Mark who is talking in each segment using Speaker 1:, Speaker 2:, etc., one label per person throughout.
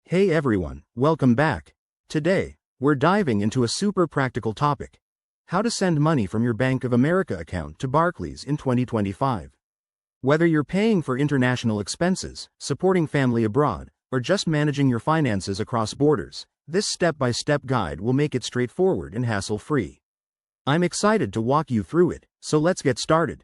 Speaker 1: Hey everyone, welcome back. Today, we're diving into a super practical topic: how to send money from your Bank of America account to Barclays in 2025. Whether you're paying for international expenses, supporting family abroad, or just managing your finances across borders, this step-by-step guide will make it straightforward and hassle-free. I'm excited to walk you through it, so let's get started.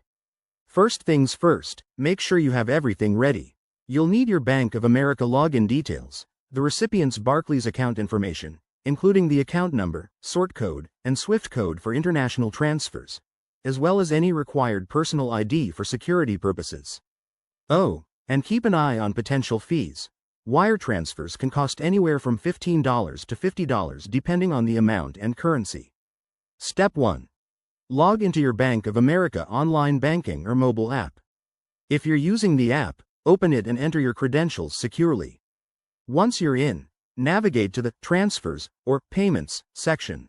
Speaker 1: First things first, make sure you have everything ready. You'll need your Bank of America login details, the recipient's Barclays account information, including the account number, sort code, and SWIFT code for international transfers, as well as any required personal ID for security purposes. Oh, and keep an eye on potential fees. Wire transfers can cost anywhere from $15 to $50 depending on the amount and currency. Step 1. Log into your Bank of America online banking or mobile app. If you're using the app, open it and enter your credentials securely. Once you're in, navigate to the Transfers or Payments section.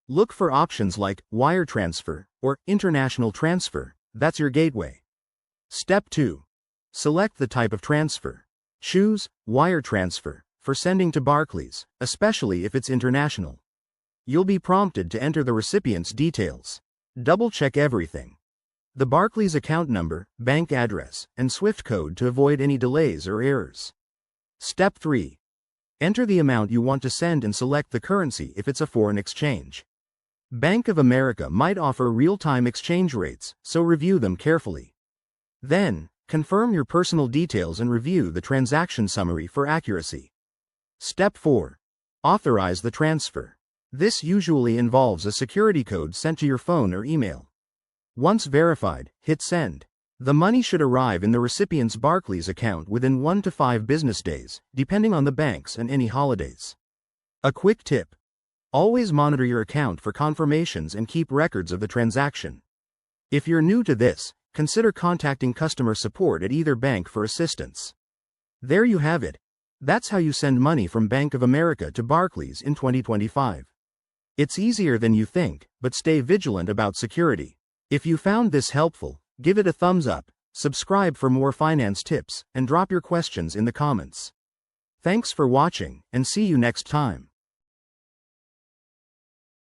Speaker 1: Look for options like Wire Transfer or International Transfer. That's your gateway. Step 2. Select the type of transfer. Choose Wire Transfer for sending to Barclays, especially if it's international. You'll be prompted to enter the recipient's details. Double-check everything: the Barclays account number, bank address, and SWIFT code to avoid any delays or errors. Step 3. Enter the amount you want to send and select the currency if it's a foreign exchange. Bank of America might offer real-time exchange rates, so review them carefully. Then, confirm your personal details and review the transaction summary for accuracy. Step 4. Authorize the transfer. This usually involves a security code sent to your phone or email. Once verified, hit send. The money should arrive in the recipient's Barclays account within 1 to 5 business days, depending on the banks and any holidays. A quick tip: always monitor your account for confirmations and keep records of the transaction. If you're new to this, consider contacting customer support at either bank for assistance. There you have it. That's how you send money from Bank of America to Barclays in 2025. It's easier than you think, but stay vigilant about security. If you found this helpful, give it a thumbs up, subscribe for more finance tips, and drop your questions in the comments. Thanks for watching, and see you next time.